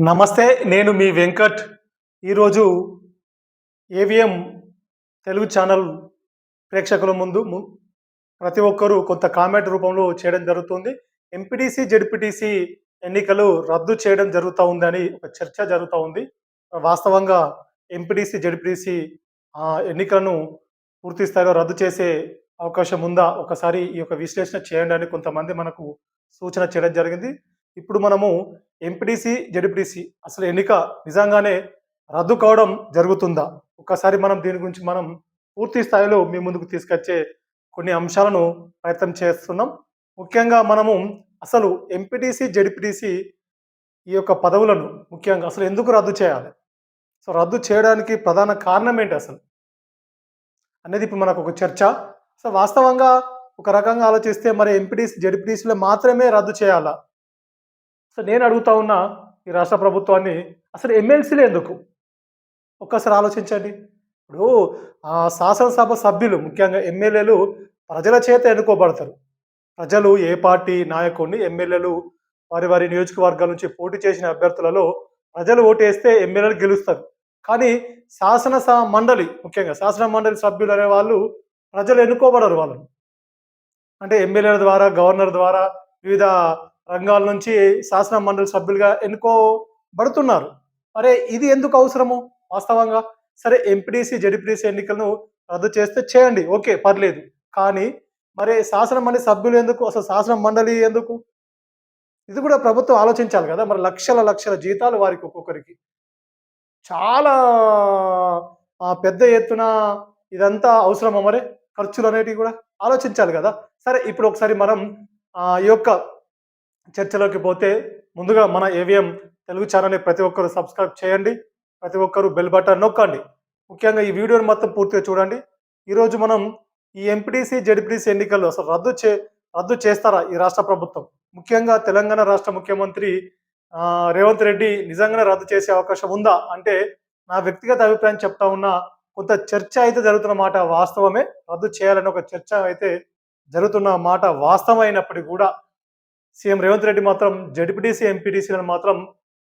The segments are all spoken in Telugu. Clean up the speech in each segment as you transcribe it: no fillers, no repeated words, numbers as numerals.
నమస్తే. నేను మీ వెంకట్. ఈరోజు ఏవిఎం తెలుగు ఛానల్ ప్రేక్షకుల ముందు ప్రతి ఒక్కరూ కొంత కామెంట్ రూపంలో చేయడం జరుగుతుంది. ఎంపీటీసీ, జెడ్పీటీసీ ఎన్నికలు రద్దు చేయడం జరుగుతా ఉందని ఒక చర్చ జరుగుతా ఉంది. వాస్తవంగా ఎంపీటీసీ, జెడ్పీటీసీ ఎన్నికలను పూర్తి స్థాయిలో రద్దు చేసే అవకాశం ఉందా? ఒకసారి ఈ యొక్క విశ్లేషణ చేయండి అని కొంతమంది మనకు సూచన చేయడం జరిగింది. ఇప్పుడు మనము ఎంపీటీసీ, జెడ్పీటీసీ అసలు ఎన్నిక నిజంగానే రద్దు కావడం జరుగుతుందా? ఒక్కసారి మనం దీని గురించి మనం పూర్తి స్థాయిలో మీ ముందుకు తీసుకొచ్చే కొన్ని అంశాలను ప్రయత్నం చేస్తున్నాం. ముఖ్యంగా మనము అసలు ఎంపీటీసీ, జెడ్పీటీసీ ఈ యొక్క పదవులను ముఖ్యంగా అసలు ఎందుకు రద్దు చేయాలి? సో రద్దు చేయడానికి ప్రధాన కారణం ఏంటి అసలు? అనేది ఇప్పుడు మనకు ఒక చర్చ. సో వాస్తవంగా ఒక రకంగా ఆలోచిస్తే మరి ఎంపీటీసీ, జెడ్పీటీసీలో మాత్రమే రద్దు చేయాలా? సో నేను అడుగుతా ఉన్నా ఈ రాష్ట్ర ప్రభుత్వాన్ని, అసలు ఎమ్మెల్సీలు ఎందుకు? ఒక్కసారి ఆలోచించండి. ఇప్పుడు శాసనసభ సభ్యులు ముఖ్యంగా ఎమ్మెల్యేలు ప్రజల చేత ఎన్నుకోబడతారు. ప్రజలు ఏ పార్టీ నాయకుడిని ఎమ్మెల్యేలు వారి వారి నియోజకవర్గాల నుంచి పోటీ చేసిన అభ్యర్థులలో ప్రజలు ఓటేస్తే ఎమ్మెల్యేలు గెలుస్తారు. కానీ మండలి ముఖ్యంగా శాసన మండలి సభ్యులు అనే వాళ్ళు ప్రజలు ఎన్నుకోబడరు వాళ్ళను. అంటే ఎమ్మెల్యేల ద్వారా, గవర్నర్ ద్వారా వివిధ రంగాల నుంచి శాసన మండలి సభ్యులుగా ఎన్నుకోబడుతున్నారు. అరే ఇది ఎందుకు అవసరము వాస్తవంగా? సరే ఎంపీటీసీ, జెడ్పీటీసీ ఎన్నికలను రద్దు చేస్తే చేయండి, ఓకే పర్లేదు. కానీ మరి శాసన మండలి సభ్యులు ఎందుకు? అసలు శాసన మండలి ఎందుకు? ఇది కూడా ప్రభుత్వం ఆలోచించాలి కదా. మరి లక్షల లక్షల జీతాలు వారికి ఒక్కొక్కరికి చాలా పెద్ద ఎత్తున ఇదంతా అవసరమా? మరి ఖర్చులు అనేటివి కూడా ఆలోచించాలి కదా. సరే ఇప్పుడు ఒకసారి మనం ఈ యొక్క చర్చలోకి పోతే ముందుగా మన ఏవిఎం తెలుగు ఛానల్ని ప్రతి ఒక్కరు సబ్స్క్రైబ్ చేయండి, ప్రతి ఒక్కరు బెల్ బటన్ నొక్కండి. ముఖ్యంగా ఈ వీడియోని మొత్తం పూర్తిగా చూడండి. ఈరోజు మనం ఈ ఎంపీటీసీ, జెడ్పీటీసీ ఎన్నికలు అసలు రద్దు చేస్తారా ఈ రాష్ట్ర ప్రభుత్వం? ముఖ్యంగా తెలంగాణ రాష్ట్ర ముఖ్యమంత్రి రేవంత్ రెడ్డి నిజంగానే రద్దు చేసే అవకాశం ఉందా అంటే, నా వ్యక్తిగత అభిప్రాయం చెప్తా ఉన్నా, కొంత చర్చ అయితే జరుగుతున్న మాట వాస్తవమే. రద్దు చేయాలని ఒక చర్చ అయితే జరుగుతున్న మాట వాస్తవం అయినప్పటికీ కూడా సీఎం రేవంత్ రెడ్డి మాత్రం జెడ్పీటీసీ, ఎంపీటీసీలను మాత్రం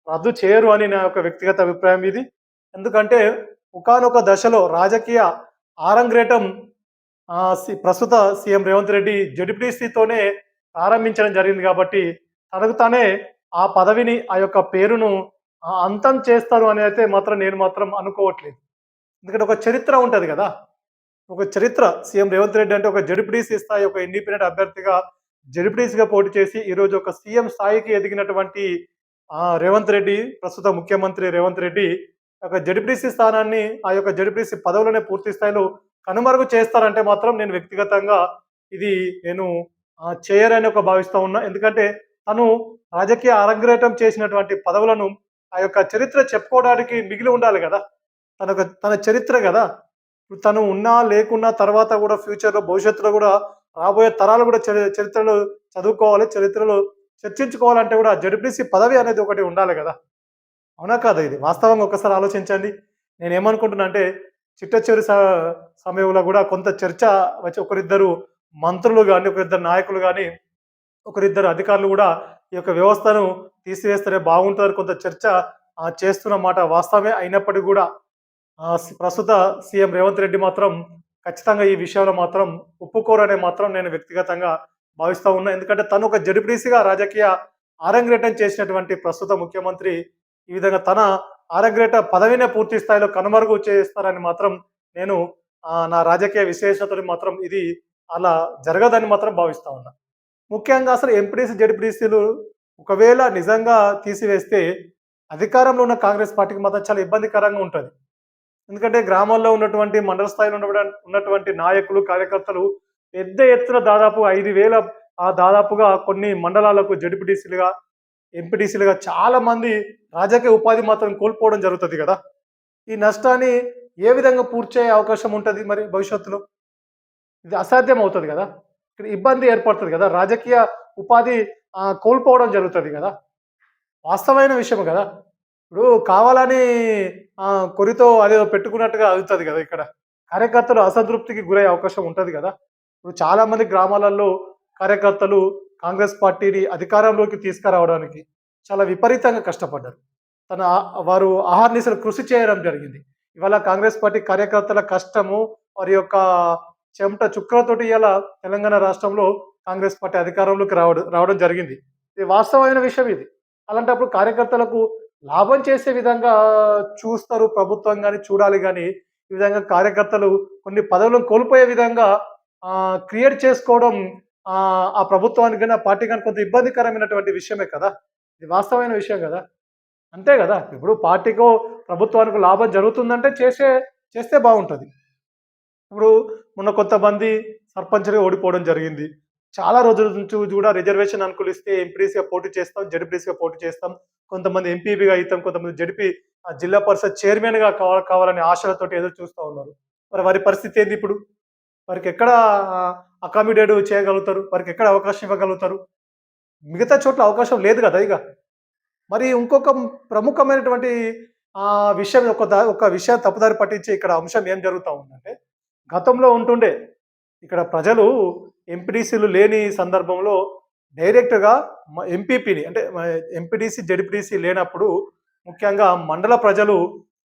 రద్దు చేయరు అని నా యొక్క వ్యక్తిగత అభిప్రాయం ఇది. ఎందుకంటే ఒకానొక దశలో రాజకీయ ఆరంగేటం ప్రస్తుత సీఎం రేవంత్ రెడ్డి జెడ్పీటీసీతోనే ప్రారంభించడం జరిగింది కాబట్టి తనకు తానే ఆ పదవిని, ఆ యొక్క పేరును అంతం చేస్తారు అని అయితే మాత్రం నేను మాత్రం అనుకోవట్లేదు. ఎందుకంటే ఒక చరిత్ర ఉంటుంది కదా. ఒక చరిత్ర సీఎం రేవంత్ రెడ్డి అంటే ఒక జెడ్పీటీసీ స్థాయి ఒక ఇండిపెండెంట్ అభ్యర్థిగా జెడ్పీటీసీగా పోటీ చేసి ఈరోజు ఒక సీఎం స్థాయికి ఎదిగినటువంటి రేవంత్ రెడ్డి, ప్రస్తుత ముఖ్యమంత్రి రేవంత్ రెడ్డి ఒక జెడ్పీటీసీ స్థానాన్ని, ఆ యొక్క జెడ్పీటీసీ పదవులనే పూర్తి స్థాయిలో కనుమరుగు చేస్తారంటే మాత్రం నేను వ్యక్తిగతంగా ఇది నేను చేయరని ఒక భావిస్తూ ఉన్నా. ఎందుకంటే తను రాజకీయ అరంగేటం చేసినటువంటి పదవులను ఆ యొక్క చరిత్ర చెప్పుకోవడానికి మిగిలి ఉండాలి కదా. తన చరిత్ర కదా. ఇప్పుడు తను ఉన్నా లేకున్నా తర్వాత కూడా ఫ్యూచర్లో భవిష్యత్తులో కూడా రాబోయే తరాలు కూడా చరిత్రలో చదువుకోవాలి, చరిత్రలో చర్చించుకోవాలంటే కూడా జెడ్పీటీసీ పదవి అనేది ఒకటి ఉండాలి కదా. అవునా కాదా? ఇది వాస్తవంగా ఒకసారి ఆలోచించండి. నేనేమనుకుంటున్నా అంటే చిట్ట సమయంలో కూడా కొంత చర్చ వచ్చి ఒకరిద్దరు మంత్రులు కానీ, ఒకరిద్దరు నాయకులు కానీ, ఒకరిద్దరు అధికారులు కూడా ఈ యొక్క వ్యవస్థను తీసివేస్తేనే బాగుంటుందని కొంత చర్చ చేస్తున్న మాట వాస్తవమే. అయినప్పటికీ కూడా ప్రస్తుత సీఎం రేవంత్ రెడ్డి మాత్రం ఖచ్చితంగా ఈ విషయంలో మాత్రం ఒప్పుకోరనే మాత్రం నేను వ్యక్తిగతంగా భావిస్తూ ఉన్నా. ఎందుకంటే తను ఒక జెడ్పీటీసీగా రాజకీయ ఆరంగేటం చేసినటువంటి ప్రస్తుత ముఖ్యమంత్రి ఈ విధంగా తన ఆరంగేట పదవినే పూర్తి స్థాయిలో కనుమరుగు చేస్తారని మాత్రం నేను నా రాజకీయ విశ్లేషణతో మాత్రం ఇది అలా జరగదని మాత్రం భావిస్తూ ఉన్నా. ముఖ్యంగా అసలు ఎంపీటీసీ, జెడ్పీటీసీలు ఒకవేళ నిజంగా తీసివేస్తే అధికారంలో ఉన్న కాంగ్రెస్ పార్టీకి మాత్రం చాలా ఇబ్బందికరంగా ఉంటుంది. ఎందుకంటే గ్రామాల్లో ఉన్నటువంటి మండల స్థాయిలో ఉన్నటువంటి నాయకులు, కార్యకర్తలు పెద్ద ఎత్తున దాదాపు 5,000 దాదాపుగా కొన్ని మండలాలకు జెడ్పీటీసీలుగా, ఎంపీటీసీలుగా చాలా మంది రాజకీయ ఉపాధి మాత్రం కోల్పోవడం జరుగుతుంది కదా. ఈ నష్టాన్ని ఏ విధంగా పూడ్చే అవకాశం ఉంటుంది మరి భవిష్యత్తులో? ఇది అసాధ్యం అవుతుంది కదా. ఇక్కడ ఇబ్బంది ఏర్పడుతుంది కదా. రాజకీయ ఉపాధి కోల్పోవడం జరుగుతుంది కదా. వాస్తవమైన విషయం కదా. ఇప్పుడు కావాలని కొరితో అదేదో పెట్టుకున్నట్టుగా అవుతుంది కదా. ఇక్కడ కార్యకర్తలు అసంతృప్తికి గురయ్యే అవకాశం ఉంటుంది కదా. ఇప్పుడు చాలామంది గ్రామాలలో కార్యకర్తలు కాంగ్రెస్ పార్టీని అధికారంలోకి తీసుకురావడానికి చాలా విపరీతంగా కష్టపడ్డారు. వారు అహర్నిశలు కృషి చేయడం జరిగింది. ఇవాళ కాంగ్రెస్ పార్టీ కార్యకర్తల కష్టము, వారి యొక్క చెమట చుక్కలతోటి ఇయాల తెలంగాణ రాష్ట్రంలో కాంగ్రెస్ పార్టీ అధికారంలోకి రావడం జరిగింది. ఇది వాస్తవమైన విషయం ఇది. అలాంటప్పుడు కార్యకర్తలకు లాభం చేసే విధంగా చూస్తారు ప్రభుత్వం గాని, చూడాలి గాని, ఈ విధంగా కార్యకర్తలు కొన్ని పదవులను కోల్పోయే విధంగా క్రియేట్ చేసుకోవడం ఆ ప్రభుత్వానికి గాని, ఆ పార్టీకి గాని కొంత ఇబ్బందికరమైనటువంటి విషయమే కదా! ఇది వాస్తవమైన విషయం గదా! అంతే గదా! ఇప్పుడు పార్టీకో, ప్రభుత్వానికో లాభం జరుగుతుందంటే చేస్తే బావుంటది. ఇప్పుడు మొన్న కొంతమంది సర్పంచ్‌గా ఓడిపోవడం జరిగింది. చాలా రోజుల నుంచి కూడా రిజర్వేషన్ అనుకూలిస్తే ఎంపీడీసీగా పోటీ చేస్తాం, జడ్పీటీసీగా పోటీ చేస్తాం. కొంతమంది ఎంపీపీగా అయితాం, కొంతమంది జిల్లా పరిషత్ చైర్మన్‌గా కావాలనే ఆశలతోటి ఎదురు చూస్తా ఉన్నారు. మరి వారి పరిస్థితి ఏంది ఇప్పుడు? వారికెక్కడ అకామిడేట్ చేయగలుగుతారు? వారికెక్కడ అవకాశం ఇవ్వగలుగుతారు? మిగతా చోట్ల అవకాశం లేదు గదా! ఇగ. మరి ఇంకొక ప్రముఖమైనటువంటి విషయం ఒక విషయం తప్పుదారి పట్టించే ఇక్కడ అంశం ఏం జరుగుతా ఉందంటే, గతంలో ఉంటుండే ఇక్కడ ప్రజలు ఎంపీటీసీలు లేని సందర్భంలో డైరెక్ట్‌గా ఎంపీపీని అంటే ఎంపీటీసీ, జడ్పీటీసీ లేనప్పుడు ముఖ్యంగా మండల ప్రజలు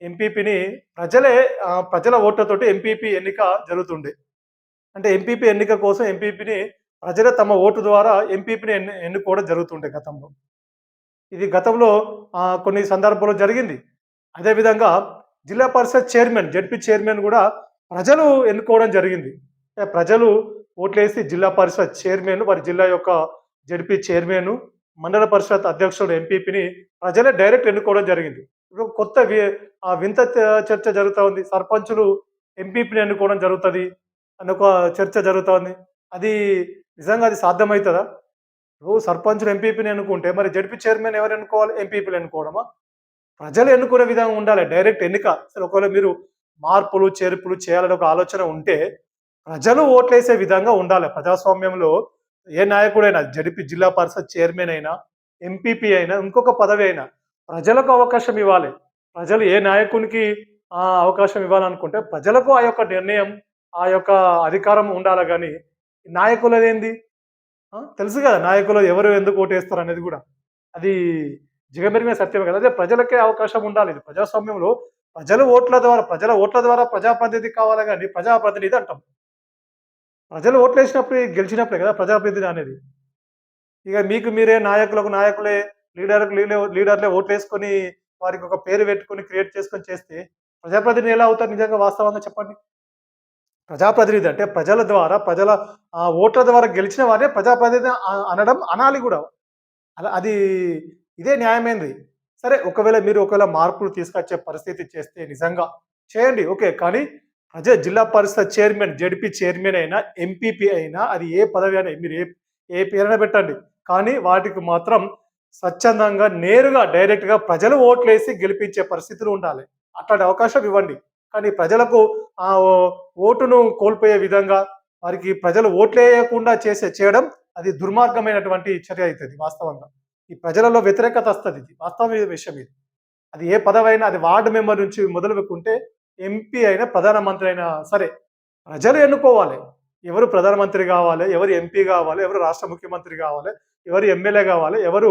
ఎంపీపీని ప్రజల ఓట్లతోటి ఎంపీపీ ఎన్నిక జరుగుతుండే. అంటే ఎంపీపీ ఎన్నిక కోసం ఎంపీపీని ప్రజలే తమ ఓటు ద్వారా ఎంపీపీని ఎన్నుకోవడం జరుగుతుండే గతంలో. ఇది గతంలో కొన్ని సందర్భాల్లో జరిగింది. అదేవిధంగా జిల్లా పరిషత్ చైర్మన్, జడ్పీ చైర్మన్ గూడా ప్రజలు ఎన్నుకోవడం జరిగింది. ప్రజలు ఓట్లేసి జిల్లా పరిషత్ చైర్మన్, వారి జిల్లా యొక్క జడ్పీ చైర్మన్, మండల పరిషత్ అధ్యక్షుడు ఎంపీపీని ప్రజలే డైరెక్ట్ ఎన్నుకోవడం జరిగింది. ఇప్పుడు కొత్త వింత చర్చ జరుగుతా ఉంది. సర్పంచులు ఎంపీపీని ఎన్నుకోవడం జరుగుతది అని ఒక చర్చ జరుగుతా ఉంది. అది నిజంగా అది సాధ్యమైతదా? ఇప్పుడు సర్పంచులు ఎంపీపీని ఎన్నుకుంటే మరి జడ్పీ చైర్మన్ ఎవరు ఎన్నుకోవాలి? ఎంపీపీలు ఎన్నుకోవడమా? ప్రజలు ఎన్నుకునే విధంగా ఉండాలి. డైరెక్ట్ ఎన్నిక. అసలు ఒకవేళ మీరు మార్పులు, చేర్పులు చేయాలని ఒక ఆలోచన ఉంటే ప్రజలు ఓట్లేసే విధంగా ఉండాలి. ప్రజాస్వామ్యంలో ఏ నాయకుడైనా జిల్లా పరిషత్ చైర్మన్ అయినా, ఎంపీపీ అయినా, ఇంకొక పదవి అయినా ప్రజలకు అవకాశం ఇవ్వాలి. ప్రజలు ఏ నాయకునికి అవకాశం ఇవ్వాలనుకుంటే ప్రజలకు ఆ యొక్క నిర్ణయం, ఆ యొక్క అధికారం ఉండాలి గాని నాయకులదేంది? తెలుసు కదా! నాయకులు ఎవరు ఎందుకు ఓటేస్తారు అనేది గూడా. అది జిగమెరిగిన సత్యమే కదా! అదే ప్రజలకే అవకాశం ఉండాలి. ఇది ప్రజాస్వామ్యంలో ప్రజల ఓట్ల ద్వారా ప్రజాప్రతినిధి కావాలి గాని ప్రజాప్రతినిధి అంటాం. ప్రజలు ఓట్లేసినప్పుడు గెలిచినప్పుడే కదా ప్రజాప్రతినిధి అనేది. ఇక మీకు మీరే నాయకులే లీడర్లే ఓట్లేసుకొని వారికి ఒక పేరు పెట్టుకొని క్రియేట్ చేసుకొని చేస్తే ప్రజాప్రతినిధి ఎలా అవుతారు నిజంగా వాస్తవంగా చెప్పండి? ప్రజాప్రతినిధి అంటే ప్రజల ఓట్ల ద్వారా గెలిచిన వారే ప్రజాప్రతినిధి అనాలి గూడా. అది ఇదే న్యాయమైనది. సరే ఒకవేళ మార్పులు తీసుకొచ్చే పరిస్థితి చేస్తే నిజంగా చేయండి. ఓకే. కానీ జిల్లా పరిషత్ చైర్మన్, జడ్పీ చైర్మన్ అయినా, ఎంపీపీ అయినా అది ఏ పదవి అయినా మీరు ఏ పేరైనా పెట్టండి. కానీ వాటికి మాత్రం స్వచ్ఛందంగా నేరుగా డైరెక్ట్‌గా ప్రజలు ఓట్లేసి గెలిపించే పరిస్థితులు ఉండాలి. అట్లాంటి అవకాశం ఇవ్వండి. కానీ ప్రజలకు ఓటును కోల్పోయే విధంగా వారికి ప్రజలు ఓట్లేయకుండా చేయడం అది దుర్మార్గమైనటువంటి చర్య అయితది వాస్తవంగా. ఈ ప్రజలలో వ్యతిరేకత వస్తది. ఇది వాస్తవమైన విషయం ఇది. అది ఏ పదవైనా అది వార్డ్ మెంబర్ నుంచి మొదలుపెట్టుకుంటే ఎంపీ అయినా, ప్రధానమంత్రి అయినా సరే ప్రజలు ఎన్నుకోవాలి. ఎవరు ప్రధానమంత్రి గావాలి, ఎవరు ఎంపీ గావాలి, ఎవరు రాష్ట్ర ముఖ్యమంత్రి గావాలి, ఎవరు ఎమ్మెల్యే గావాలి, ఎవరు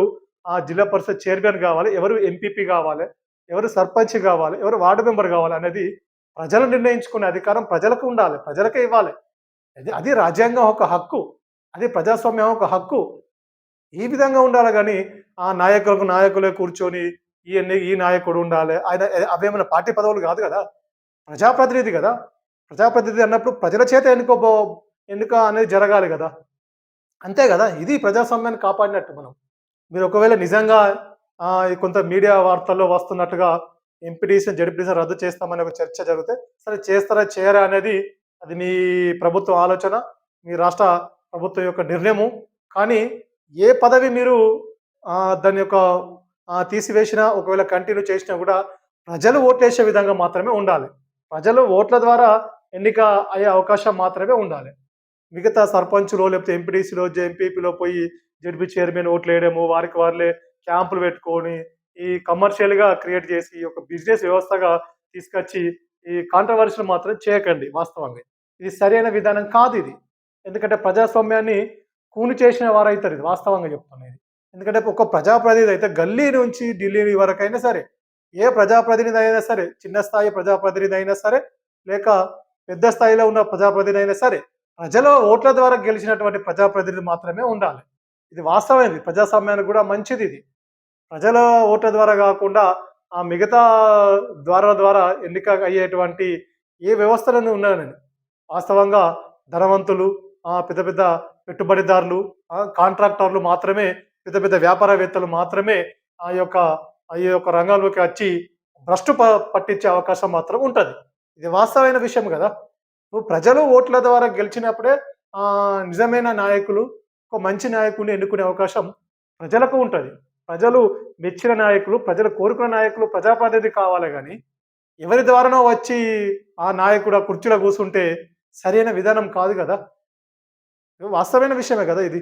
జిల్లా పరిషత్ చైర్మన్ గావాలి, ఎవరు ఎంపీపీ గావాలి, ఎవరు సర్పంచ్ గావాలి, ఎవరు వార్డ్ మెంబర్ గావాలి అనేది ప్రజలు నిర్ణయించుకునే అధికారం ప్రజలకు ఉండాలి. ప్రజలకే ఇవ్వాలి. అది రాజ్యాంగం ఒక హక్కు. అది ప్రజాస్వామ్యం ఒక హక్కు. ఈ విధంగా ఉండాలి గాని నాయకులే కూర్చొని ఈ నాయకుడు ఉండాలి. అవేమైనా పార్టీ పదవులు గాదు గదా! ప్రజాప్రతినిధి గదా! ప్రజాప్రతినిధి అన్నప్పుడు ప్రజల చేత ఎన్నిక అనేది జరగాలి గదా! అంతే గదా! ఇది ప్రజాస్వామ్యాన్ని కాపాడినట్టు మనం. మీరు ఒకవేళ నిజంగా కొంత మీడియా వార్తల్లో వస్తున్నట్టుగా ఎంపీటీసీ, జడ్పీటీసీ రద్దు చేస్తామని ఒక చర్చ జరిగితే, సరే చేస్తారా, చేయరా అనేది అది మీ ప్రభుత్వ ఆలోచన, మీ రాష్ట్ర ప్రభుత్వం యొక్క నిర్ణయము. కానీ ఏ పదవి మీరు దాని యొక్క తీసివేసినా, ఒకవేళ కంటిన్యూ చేసినా గూడా ప్రజలు ఓట్లేసే విధంగా మాత్రమే ఉండాలి. ప్రజలు ఓట్ల ద్వారా ఎన్నిక అయ్యే అవకాశం మాత్రమే ఉండాలి. మిగతా సర్పంచ్‌లో లేకపోతే ఎంపీటీసీలో, ఎంపీపీలో పోయి జడ్పీ చైర్మన్ ఓట్లేయడము, వారికి వాళ్ళే క్యాంపులు పెట్టుకొని, ఈ కమర్షియల్‌గా క్రియేట్ చేసి, ఒక బిజినెస్ వ్యవస్థగా తీసుకొచ్చి, ఈ కాంట్రోవర్షియల్ మాత్రం చేయకండి వాస్తవంగా. ఇది సరైన విధానం కాదిది. ఎందుకంటే ప్రజాస్వామ్యాన్ని కూని చేసిన వారైతారు ఇది వాస్తవంగా చెప్తున్నా ఇది. ఎందుకంటే ఒక ప్రజాప్రతినిధి అయితే గల్లీ నుంచి ఢిల్లీ వరకైనా సరే, ఏ ప్రజాప్రతినిధి అయినా సరే, చిన్న స్థాయి ప్రజాప్రతినిధి అయినా సరే, లేక పెద్ద స్థాయిలో ఉన్న ప్రజాప్రతినిధి అయినా సరే, ప్రజల ఓట్ల ద్వారా గెలిచినటువంటి ప్రజాప్రతినిధి మాత్రమే ఉండాలి. ఇది వాస్తవమైనది. ప్రజాస్వామ్యానికి కూడా మంచిదిది. ప్రజల ఓట్ల ద్వారా గాకుండా ఆ మిగతా ద్వారాల ద్వారా ఎన్నిక అయ్యేటువంటి ఏ వ్యవస్థలను ఉన్నాయండి. వాస్తవంగా ధనవంతులు, పెద్ద పెద్ద పెట్టుబడిదారులు, కాంట్రాక్టర్లు మాత్రమే, పెద్ద పెద్ద వ్యాపారవేత్తలు మాత్రమే ఆ ఈ యొక్క రంగంలోకి వచ్చి భ్రష్టు పట్టించే అవకాశం మాత్రం ఉంటది. ఇది వాస్తవమైన విషయం గదా! ఇప్పుడు ప్రజలు ఓట్ల ద్వారా గెలిచినప్పుడే నిజమైన నాయకులు, ఒక మంచి నాయకుడిని ఎన్నుకునే అవకాశం ప్రజలకు ఉంటది. ప్రజలు మెచ్చిన నాయకులు, ప్రజలు కోరుకున్న నాయకులు ప్రజాప్రతినిధి కావాలి గానీ, ఎవరి ద్వారానో వచ్చి ఆ నాయకుడు ఆ కుర్చీలో కూర్చుంటే సరైన విధానం కాదు గదా! వాస్తవమైన విషయమే గదా ఇది.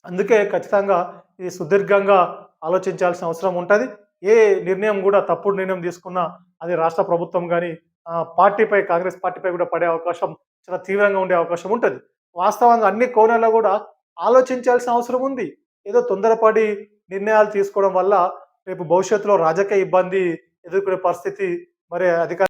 అందుకే ఖచ్చితంగా ఇది సుదీర్ఘంగా ఆలోచించాల్సిన అవసరం ఉంటది. ఏ నిర్ణయం గూడా తప్పుడు నిర్ణయం తీసుకున్నా అది రాష్ట్ర ప్రభుత్వం గాని, పార్టీపై కాంగ్రెస్ పార్టీపై గూడా పడే అవకాశం చాలా తీవ్రంగా ఉండే అవకాశం ఉంటది. వాస్తవంగా అన్ని కోణాల్లో గూడా ఆలోచించాల్సిన అవసరం ఉంది. ఏదో తొందరపడి నిర్ణయాలు తీసుకోవడం వల్ల రేపు భవిష్యత్తులో రాజకీయ ఇబ్బంది ఎదుర్కొనే పరిస్థితి మరి